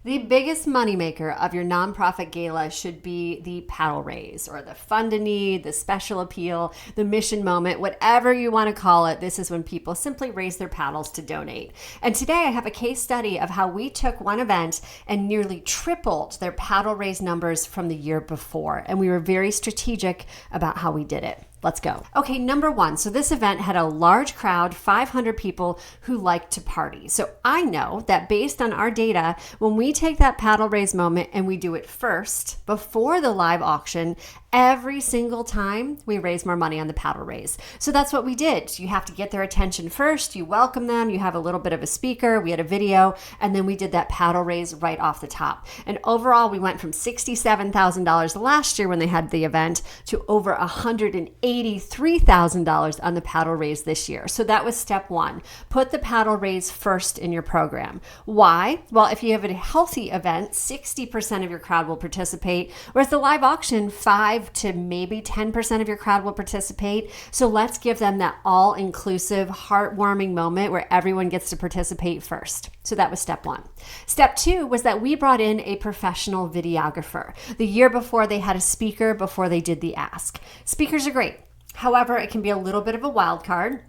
The biggest moneymaker of your nonprofit gala should be the paddle raise or the fund a need, the special appeal, the mission moment, whatever you want to call it. This is when people simply raise their paddles to donate. And today I have a case study of how we took one event and nearly tripled their paddle raise numbers from the year before. And we were very strategic about how we did it. Let's go. Okay, number one. So this event had a large crowd, 500 people who like to party. So I know that based on our data, when we take that paddle raise moment and we do it first, before the live auction, every single time we raise more money on the paddle raise. So that's what we did. You have to get their attention first. You welcome them. You have a little bit of a speaker. We had a video, and then we did that paddle raise right off the top. And overall, we went from $67,000 last year when they had the event to over $183,000 on the paddle raise this year. So that was step one. Put the paddle raise first in your program. Why? Well, if you have a healthy event, 60% of your crowd will participate, whereas the live auction, 5 to maybe 10% of your crowd will participate. So let's give them that all-inclusive, heartwarming moment where everyone gets to participate first. So that was step one. Step two was that we brought in a professional videographer. The year before, they had a speaker before they did the ask. Speakers are great. However, it can be a little bit of a wild card.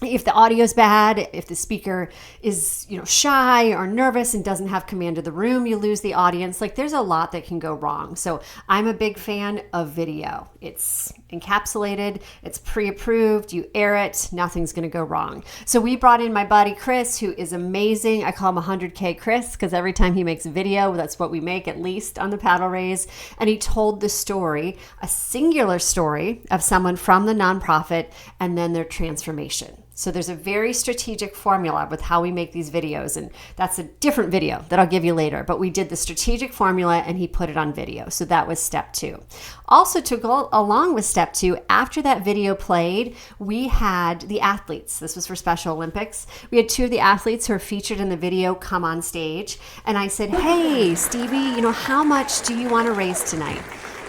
If the audio's bad, if the speaker is, shy or nervous and doesn't have command of the room, you lose the audience. Like, there's a lot that can go wrong. So I'm a big fan of video. It's encapsulated, it's pre-approved, you air it, nothing's going to go wrong. So we brought in my buddy Chris, who is amazing. I call him 100K Chris because every time he makes a video, that's what we make at least on the paddle raise. And he told the story, a singular story of someone from the nonprofit and then their transformation. So there's a very strategic formula with how we make these videos, and that's a different video that I'll give you later, but we did the strategic formula and he put it on video. So that was step two. Also, to go along with step two, after that video played, we had the athletes. This was for Special Olympics. We had two of the athletes who are featured in the video come on stage, and I said, hey, Stevie, how much do you want to raise tonight?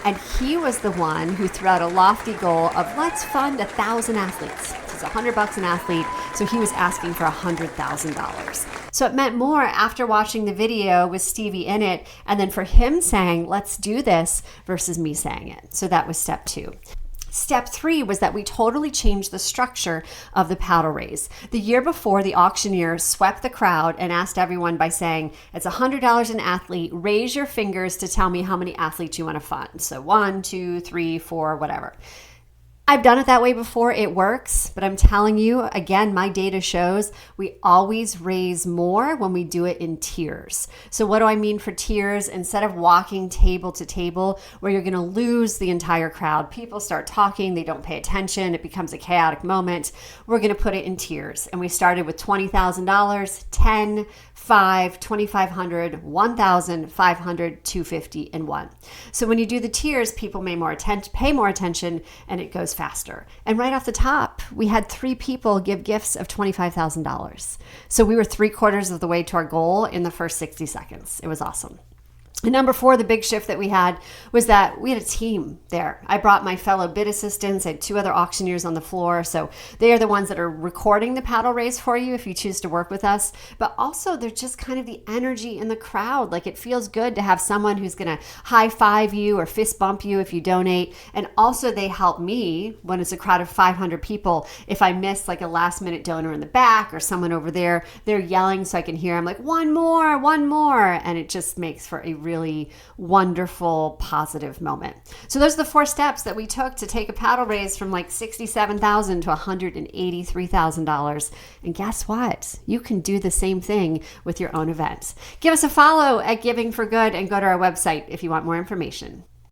And he was the one who threw out a lofty goal of let's fund 1,000 athletes. It's $100 an athlete, so he was asking for $100,000. So it meant more after watching the video with Stevie in it, and then for him saying, let's do this, versus me saying it. So that was step two. Step three was that we totally changed the structure of the paddle raise. The year before, the auctioneer swept the crowd and asked everyone by saying, it's $100 an athlete, raise your fingers to tell me how many athletes you want to fund. So 1, 2, 3, 4, whatever. I've done it that way before. It works, but I'm telling you, again, my data shows we always raise more when we do it in tiers. So what do I mean for tiers? Instead of walking table to table where you're going to lose the entire crowd, people start talking, they don't pay attention, it becomes a chaotic moment. We're going to put it in tiers. And we started with $20,000, 10, 5, 2,500, 1,000, 500, 250, and 1. So when you do the tiers, people pay more attention, and it goes faster. And right off the top, we had 3 people give gifts of $25,000. So we were 3/4 of the way to our goal in the first 60 seconds. It was awesome. And number 4, the big shift that we had was that we had a team there. I brought my fellow bid assistants. I had 2 other auctioneers on the floor. So they are the ones that are recording the paddle raise for you if you choose to work with us. But also they're just kind of the energy in the crowd. Like, it feels good to have someone who's going to high five you or fist bump you if you donate. And also they help me when it's a crowd of 500 people. If I miss like a last minute donor in the back or someone over there, they're yelling so I can hear. I'm like, one more. And it just makes for a really wonderful, positive moment. So those are the 4 steps that we took to take a paddle raise from like $67,000 to $183,000. And guess what? You can do the same thing with your own event. Give us a follow at Giving for Good and go to our website if you want more information.